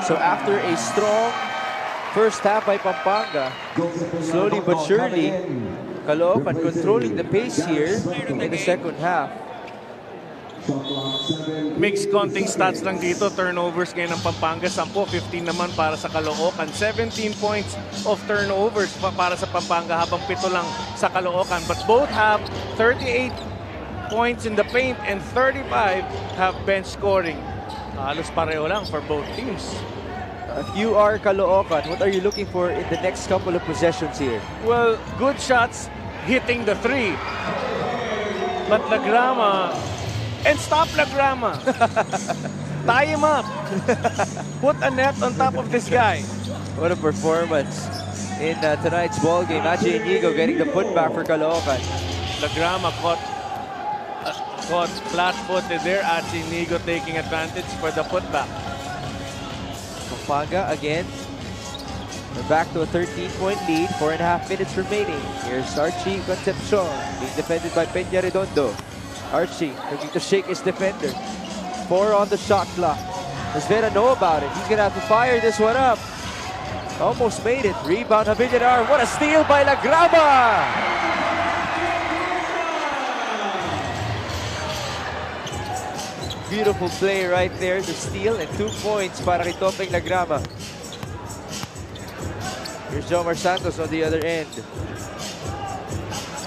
So after a strong first half by Pampanga, slowly but surely, Caloocan controlling the pace here in the second half. Mixed konting stats lang dito. Turnovers ngayon ng Pampanga, 10, 15 naman para sa Caloocan. 17 points of turnovers para sa Pampanga habang 7 lang sa Caloocan. But both have 38 points in the paint and 35 have bench scoring. Halos pareho lang for both teams. If you are Caloocan, what are you looking for in the next couple of possessions here? Well, good shots hitting the 3. But Lagrama, and stop Lagrama. Tie him up. Put a net on top of this guy. What a performance in tonight's ball game. Achi Inigo getting the putback for Caloocan. Lagrama caught flat-footed there. Achi Inigo taking advantage for the putback. Pampanga again. We're back to a 13-point lead. 4.5 minutes remaining. Here's Archie Concepcion being defended by Peña Redondo. Archie looking to shake his defender. 4 on the shot clock. Does Vera know about it? He's gonna have to fire this one up. Almost made it. Rebound Javillanar. What a steal by Lagrama! Beautiful play right there. The steal and 2 points para kay Topping Lagrama. Here's Jomar Santos on the other end.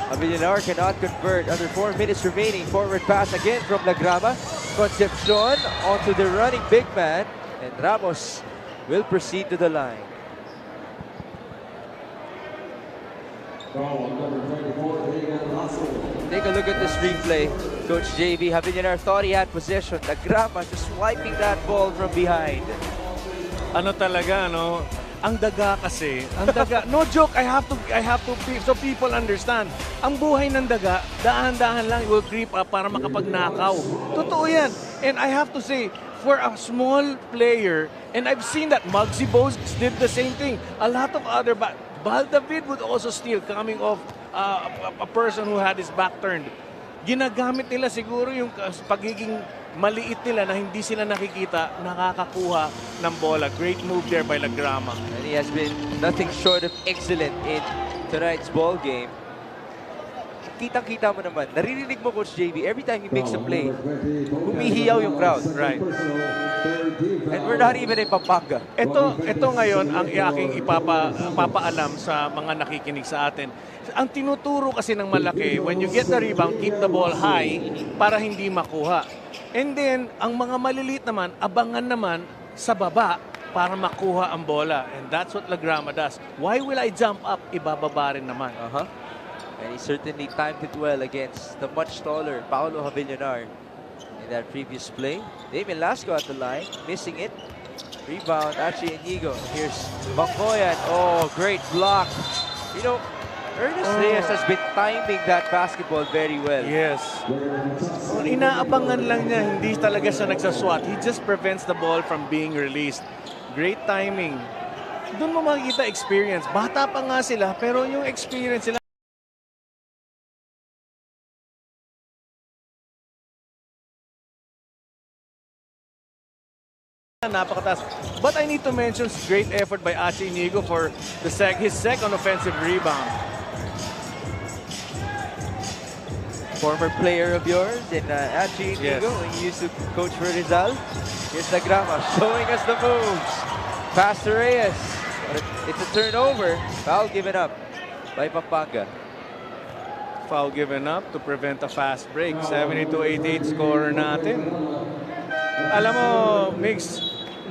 Javillanar cannot convert. Under 4 minutes remaining. Forward pass again from Lagrama. Concepcion onto the running big man. And Ramos will proceed to the line. Take a look at this replay. Coach JV, Javillanar thought he had possession. Lagrama just swiping that ball from behind. Ano talaga, no? Ang daga kasi, ang daga, no joke, I have to, so people understand. Ang buhay ng daga, dahan-dahan lang, it will creep up para makapagnakaw. Totoo yan. And I have to say, for a small player, and I've seen that Muggsy Bogues did the same thing. A lot of other, Bal David would also steal coming off a person who had his back turned. Ginagamit nila siguro yung pagiging maliit nila na hindi sila nakikita, nakakakuha ng bola. Great move there by Lagrama. And he has been nothing short of excellent in tonight's ball game. Kitang-kita mo naman, naririnig mo Coach JV, every time he makes a play, humihiyaw yung crowd. Right. And we're not even in Pampanga. Ito ngayon ang aking ipapaalam sa mga nakikinig sa atin. Ang tinuturo kasi ng malaki, when you get the rebound, keep the ball high para hindi makuha. And then, ang mga maliliit naman, abangan naman sa baba para makuha ang bola. And that's what Lagrama does. Why will I jump up? Ibababa rin naman. And he certainly timed it well against the much taller Paolo Javillanar in that previous play. Damien Lasco at the line, missing it. Rebound, Archie Inigo. Here's Bangkoyan. Oh, great block. You know, Ernest Reyes has been timing that basketball very well. Yes. Inaabangan lang niya, hindi talaga siya nagsaswat. He just prevents the ball from being released. Great timing. Doon mo makikita experience. Bata pa nga sila, pero yung experience sila, napakataas. But I need to mention great effort by Achi Inigo for his second offensive rebound. Former player of yours in Achi Inigo, when you used to coach for Rizal. Here's Nagrama showing us the moves. Pass to Reyes. But it's a turnover. Foul given up by Pampanga. Foul given up to prevent a fast break. 72-88 scorer natin. Alam mo, Mix,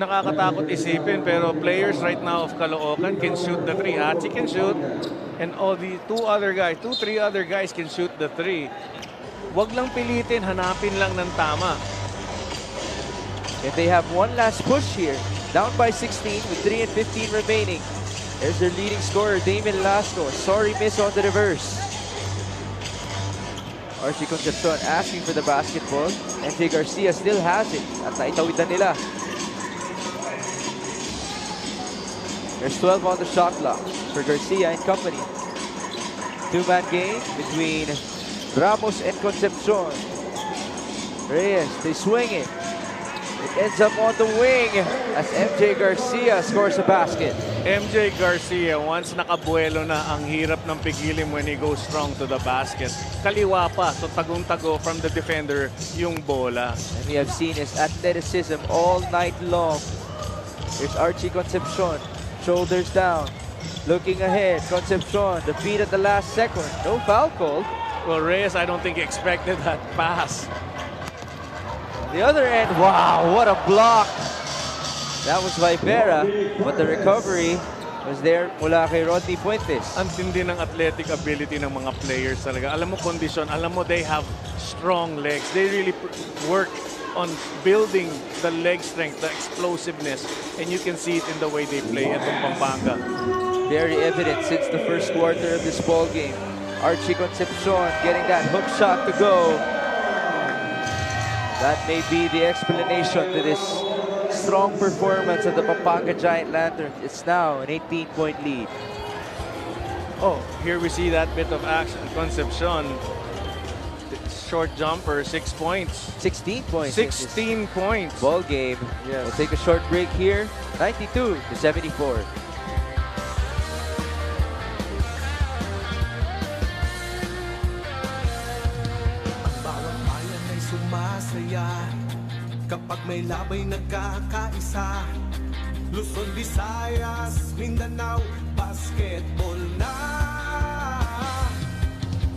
nakakatakot isipin pero players right now of Caloocan can shoot the three. Achi can shoot and all the three other guys can shoot the three. Wag lang pilitin, hanapin lang ng tama. If they have one last push here, down by 16 with 3 and 15 remaining. There's their leading scorer, Damien Lasco. Sorry miss on the reverse. Archie Concepcion asking for the basketball. MJ Garcia still has it. At naitawitan nila. There's 12 on the shot clock for Garcia and company. Two-man game between Ramos and Concepcion. Reyes, they swing it. It ends up on the wing as MJ Garcia scores a basket. MJ Garcia, once nakabuelo na, ang hirap ng pigilin when he goes strong to the basket. Kaliwa pa, so tagong-tago from the defender yung bola. And we have seen his athleticism all night long. Here's Archie Concepcion, shoulders down, looking ahead. Concepcion, the feed at the last second. No foul called. Well, Reyes, I don't think he expected that pass. The other end, wow, what a block. That was Vipera, but the recovery was there mula kay Rodney Fuentes. Ang tindi ng athletic ability ng mga players talaga. Alam mo kondisyon, alam mo they have strong legs. They really work on building the leg strength, the explosiveness, and you can see it in the way they play at Pampanga. Very evident since the first quarter of this ball game. Archie Concepcion getting that hook shot to go. That may be the explanation to this strong performance of the Pampanga Giant Lanterns. It's now an 18-point lead. Oh, here we see that bit of action. Concepcion, short jumper, 6 points. 16 points. 16 points. Ball game. Yes. We'll take a short break here. 92-74. Sumasaya kapag may labay nagkakaisa. Luzon, Visayas, Mindanao, basketball na.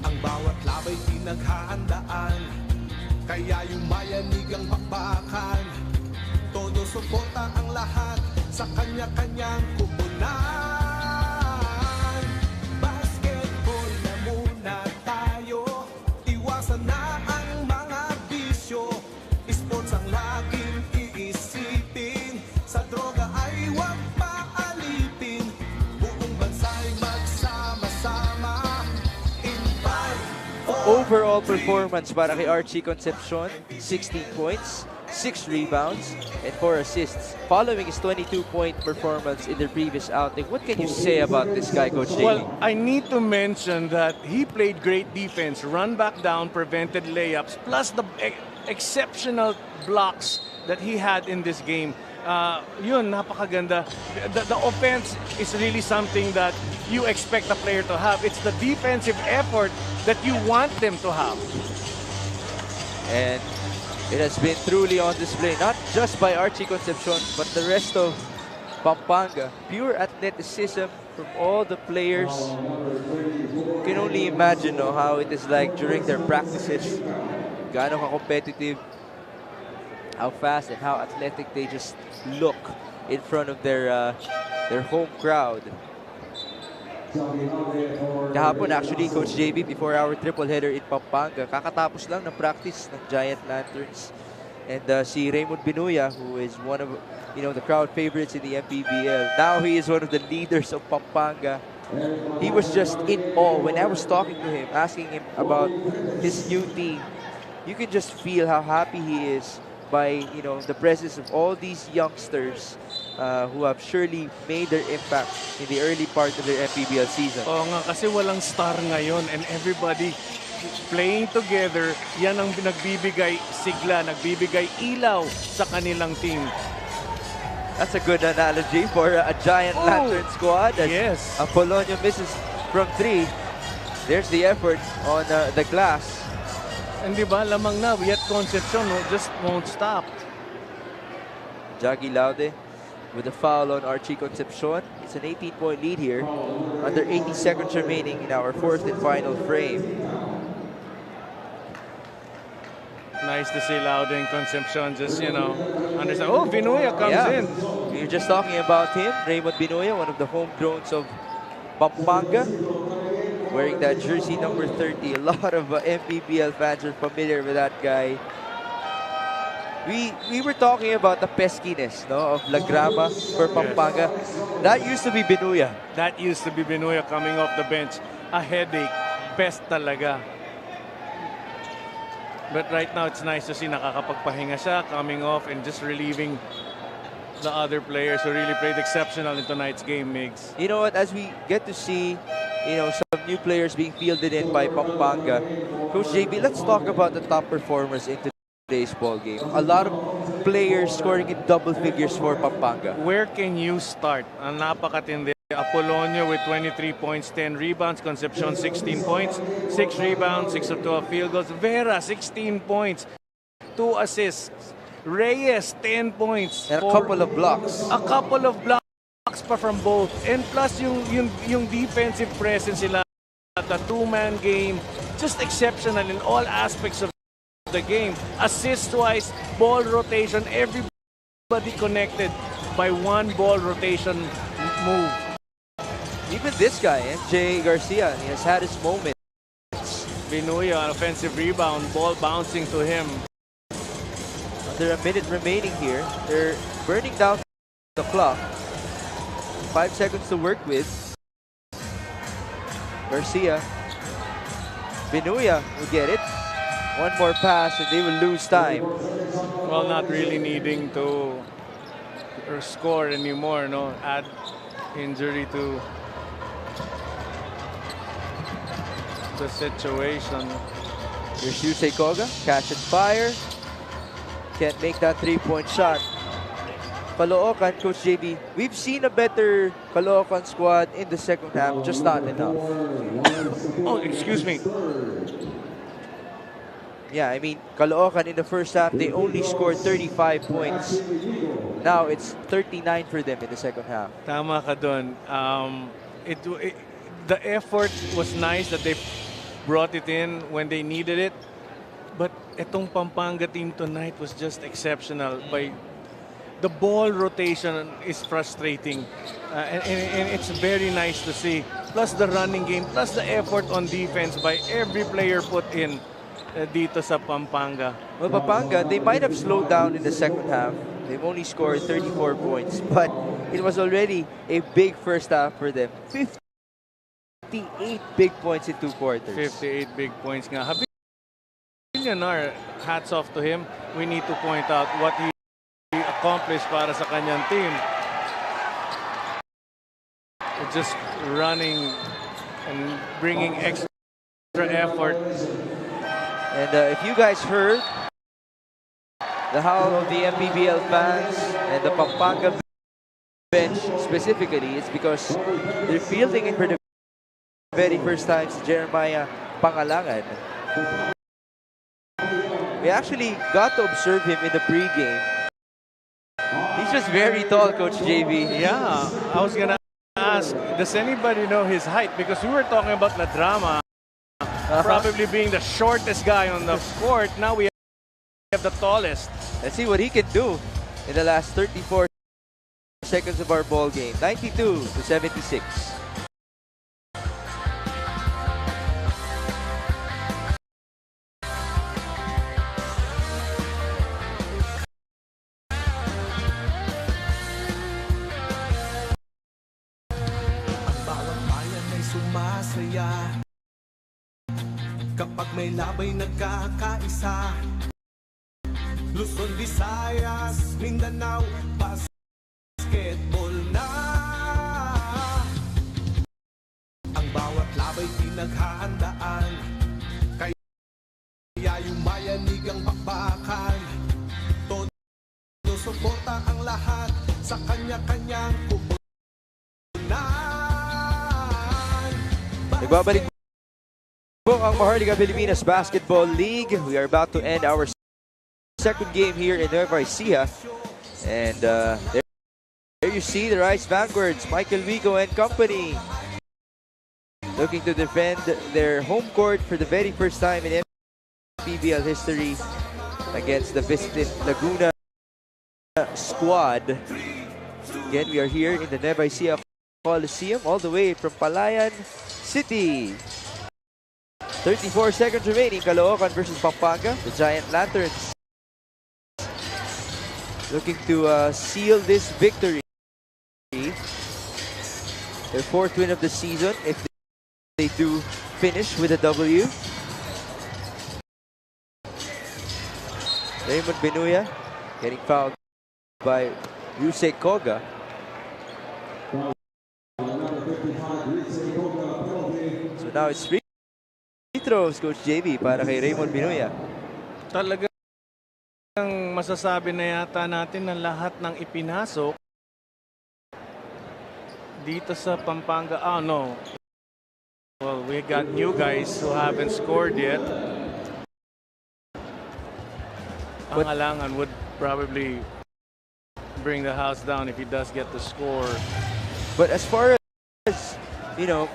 Ang bawat labay pinaghahandaan, kaya yung mayanig ang bakbakan. Todo suporta ang lahat sa kanya-kanyang kupunan. Basketball na muna tayo, iwasan na ang mga bisyo. Sports ang laging iisipin, sa droga ay huwag paalipin. Buong bansa'y magsama-sama in five. Overall performance para kay Archie Concepcion, 16 points, 6 rebounds, and 4 assists. Following his 22-point performance in their previous outing, what can you say about this guy, Coach Jamie? Well, I need to mention that he played great defense, run back down, prevented layups, plus the exceptional blocks that he had in this game. Yun, napakaganda. The offense is really something that you expect a player to have. It's the defensive effort that you want them to have. And it has been truly on display, not just by Archie Concepcion, but the rest of Pampanga. Pure athleticism from all the players. You can only imagine how it is like during their practices. Gaano ka-competitive, how fast and how athletic they just look in front of their home crowd. Kahapon actually, Coach JB, before our triple header in Pampanga, kakatapos lang ng practice ng Giant Lanterns. And si Raymond Binuya, who is one of the crowd favorites in the Mpbl, now he is one of the leaders of Pampanga. He was just in awe when I was talking to him, asking him about his new team. You can just feel how happy he is by the presence of all these youngsters who have surely made their impact in the early part of their Mpbl season. Oo nga, kasi walang star ngayon and everybody playing together, yan ang nagbibigay sigla, nagbibigay ilaw sa kanilang team. That's a good analogy for a giant lantern squad. As yes. Apolonio misses from 3. There's the effort on the glass. And di ba, lamang na, yet Concepcion just won't stop. Jaggy Laude with a foul on Archie Concepcion. It's an 18-point lead here. Under 80 seconds remaining in our 4th and final frame. Nice to see Laude and Concepcion just, understand. Oh, Vinuya comes in. We were just talking about him. Raymond Vinuya, one of the homegrowns of Pampanga. Wearing that jersey number 30. A lot of Mpbl fans are familiar with that guy. We were talking about the peskiness of La Grama for Pampanga. That used to be Vinuya. That used to be Vinuya coming off the bench. A headache. Pest talaga. But right now, it's nice to see nakakapagpahinga siya, coming off and just relieving the other players who really played exceptional in tonight's game, Migs. You know what? As we get to see, some new players being fielded in by Pampanga, Coach JB, let's talk about the top performers in today's ball game. A lot of players scoring in double figures for Pampanga. Where can you start? Ang napakatindi. Apolonio with 23 points, 10 rebounds. Concepcion 16 points, 6 rebounds, 6 of 12 field goals. Vera 16 points, 2 assists. Reyes 10 points. And a couple of blocks. A couple of blocks pa from both. And plus yung defensive presence sila at the two-man game, just exceptional in all aspects of the game. Assist-wise, ball rotation, everybody connected by one ball rotation move. Even this guy, MJ Garcia, he has had his moments. Vinuya, an offensive rebound, ball bouncing to him. Under a minute remaining here. They're burning down the clock. 5 seconds to work with. Garcia. Vinuya will get it. One more pass and they will lose time. Well, not really needing to score anymore, no? Add injury to the situation. Here's Yusei Koga, catch and fire. Can't make that 3-point shot. Caloocan, Coach JB, we've seen a better Caloocan squad in the second half, just not enough. Oh, excuse me. Yeah, I mean, Caloocan in the first half, they only scored 35 points. Now it's 39 for them in the second half. Tama ka dun. The effort was nice that they brought it in when they needed it. But itong Pampanga team tonight was just exceptional. By the ball rotation is frustrating. And it's very nice to see. Plus the running game, plus the effort on defense by every player put in dito sa Pampanga. Well, Pampanga, they might have slowed down in the second half. They've only scored 34 points, but it was already a big first half for them. 58 big points in 2 quarters. 58 big points nga. Habillanar, hats off to him. We need to point out what he accomplished para sa kanyang team. Just running and bringing extra effort. And if you guys heard the howl of the Mpbl fans and the Pampanga bench specifically, it's because they're fielding it for the very first time si Jeremiah Pangalangan. We actually got to observe him in the pregame. He's just very tall, Coach JB. Yeah, I was gonna ask, does anybody know his height? Because we were talking about La Drama probably being the shortest guy on the court. Now we have the tallest. Let's see what he can do in the last 34 seconds of our ball game. 92-76. Sumasaya kapag may labay nagkakaisa. Luzon, Visayas, Mindanao, basketball na. Ang bawat labay pinaghahandaan, kaya yung mayanig ang bakbakan. Todo suporta ang lahat sa kanya. Nagbabalik po ang Maharlika Pilipinas Basketball League. We are about to end our second game here in Nueva Ecija. And there you see the Rice Vanguards, Michael Vigo and company, looking to defend their home court for the very first time in Mpbl history against the visiting Laguna squad. Again, we are here in the Nueva Ecija Coliseum, all the way from Palayan City. 34 seconds remaining. Caloocan versus Pampanga. The Giant Lanterns looking to seal this victory. Their fourth win of the season if they do finish with a W. Raymond Benuya getting fouled by Yusei Koga. So now it's free throws, Coach JB, para kay Raymond Benuya. Talagang masasabi na yata natin na lahat ng ipinasok dito sa Pampanga. Oh no. Well, we got new guys who haven't scored yet. Ang Alangan would probably bring the house down if he does get the score. But as far as, you know,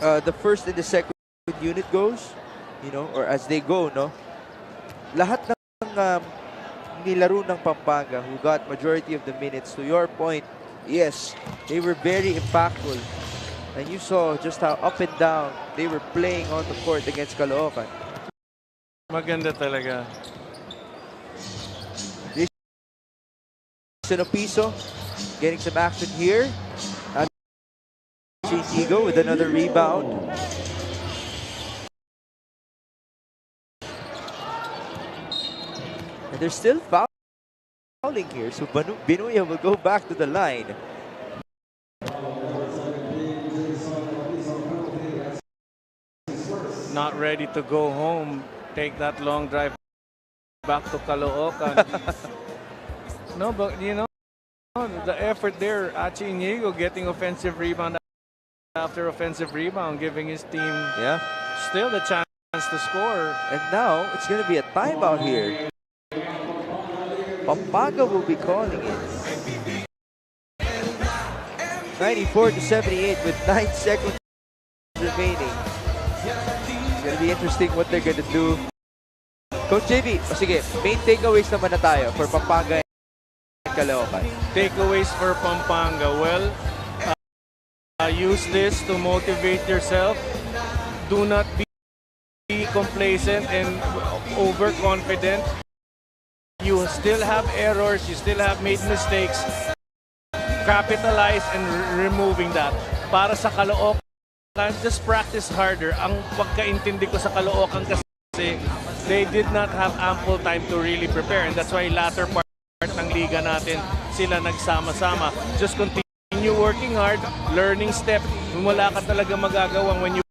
the first and the second unit goes, you know, or as they go, no, lahat ng nilaro ng Pampanga who got majority of the minutes, to your point, yes, they were very impactful. And you saw just how up and down they were playing on the court against Caloocan. Maganda talaga. Piso getting some action here. Chico with another rebound. And they're still fouling here, so Benuya will go back to the line. Not ready to go home, take that long drive back to Caloocan. No, but you know, the effort there, Achi Inigo getting offensive rebound after offensive rebound, giving his team still the chance to score. And now it's going to be a timeout here. Pampanga will be calling it. 94-78 with 9 seconds remaining. It's going to be interesting what they're going to do. Coach JB, sige, main takeaways naman na tayo for Pampanga and Caloocan. Takeaways for Pampanga. Well, use this to motivate yourself. Do not be complacent and overconfident. You still have errors. You still have made mistakes. Capitalize and removing that. Para sa Caloocan, just practice harder. Ang pagkaintindi ko sa Caloocan kasi they did not have ample time to really prepare, and that's why latter part ng liga natin sila nagsama-sama. Just continue working hard, learning step. Wala ka talaga magagawang when you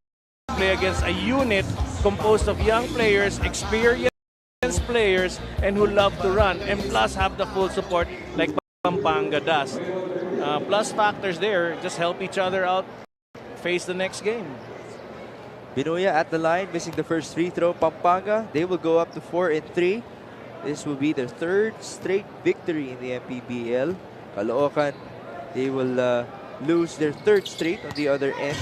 play against a unit composed of young players, experienced players, and who love to run, and plus have the full support like Pampanga does. Plus factors there, just help each other out, face the next game. Benuya at the line, missing the first free throw. Pampanga, they will go up to 4-3. This will be their third straight victory in the Mpbl. Caloocan, they will lose their third straight on the other end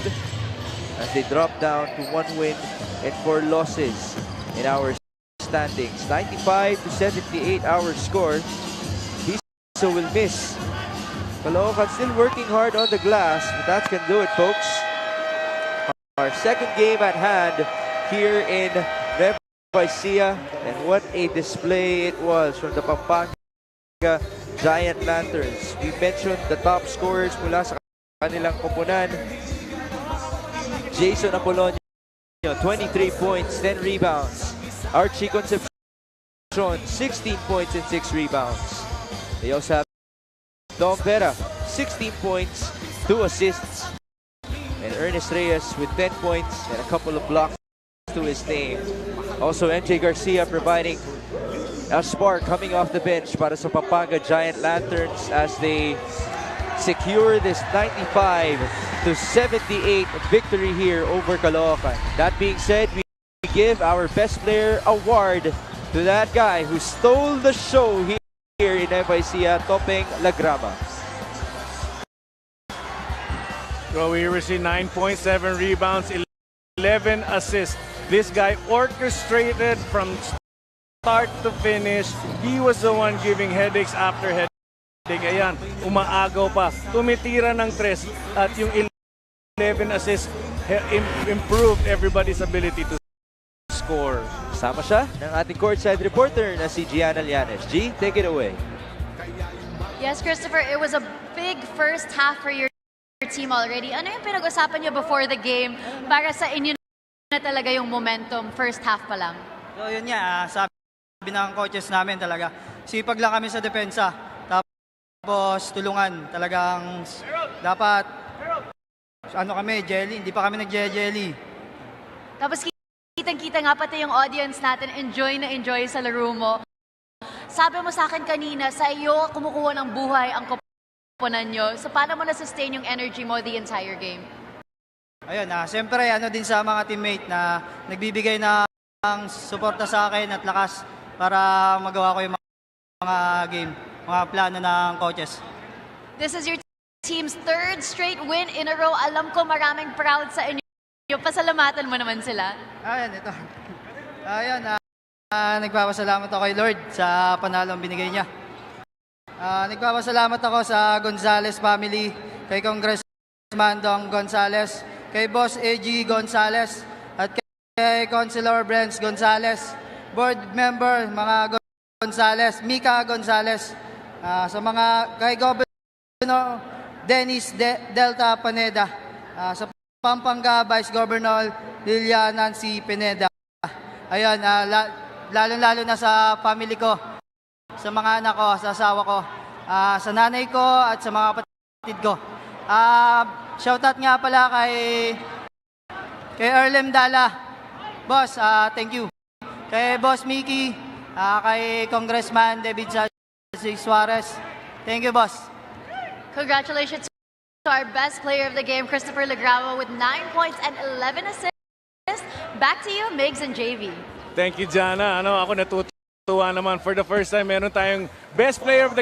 as they drop down to 1 win and 4 losses in our standings. 95-78 our score. Piso will miss. Caloocan still working hard on the glass, but that's gonna do it, folks. Our second game at hand here in Nueva Ecija, and what a display it was from the Pampanga Giant Lanterns. We mentioned the top scorers mula sa kanilang koponan. Jason Apolonio, 23 points, 10 rebounds. Archie Concepcion, 16 points and 6 rebounds. They also have Dom Vera, 16 points, 2 assists. And Ernest Reyes with 10 points and a couple of blocks to his name. Also, MJ Garcia providing a spark coming off the bench para sa Pampanga Giant Lanterns as they secure this 95 to 78 victory here over Caloocan. That being said, we give our best player award to that guy who stole the show here in FIC, Topeng Lagrama. So we received 9.7 rebounds, 11 assists. This guy orchestrated from start to finish. He was the one giving headaches after headache. Ayan, umaagaw pa. Tumitira ng tres at yung 11 assists improved everybody's ability to score. Sama siya ng ating courtside reporter na si Gianna Llanes. G, take it away. Yes, Christopher, it was a big first half for your team already. Ano yung pinag-usapan niyo before the game para sa inyo na talaga yung momentum first half pa lang? So yun nga, sabi ng coaches namin talaga, sipag lang kami sa depensa. Tapos tulungan, talagang dapat ano kami, jelly, hindi pa kami nag-jelly. Tapos kitang-kita nga pati yung audience natin, enjoy na enjoy sa laro mo. Sabi mo sa akin kanina, sa iyo kumukuha ng buhay ang koponan nyo. So paano mo na-sustain yung energy mo the entire game? Ayun, siyempre ano din sa mga teammate na nagbibigay ng suporta sa akin at lakas para magawa ko yung mga game, mga plano ng coaches. This is your team's third straight win in a row. Alam ko maraming proud sa inyo. Pasalamatan mo naman sila. Ayan, ito. Ayan, nagpapasalamat ako kay Lord sa panalong binigay niya. Nagpapasalamat ako sa Gonzales family, kay Congressman Dong Gonzales, kay Boss AG Gonzales, at kay Councilor Brents Gonzales, board member mga Gonzales, Mika Gonzales, sa mga kay Governor Dennis Delta Pineda, sa Pampanga Vice Governor Lilia Nancy Pineda. Ayun, lalo-lalo na sa family ko, sa mga anak ko, sa asawa ko, sa nanay ko at sa mga kapatid ko. Shoutout nga pala kay Erlem Dala. Boss, thank you. Kay Boss Mickey, kay Congressman David Suarez. Thank you, boss. Congratulations to our best player of the game, Christopher Lagrama, with 9 points and 11 assists. Back to you, Migs and JV. Thank you, Jana. Ako natutuwa naman. For the first time, meron tayong best player of the game.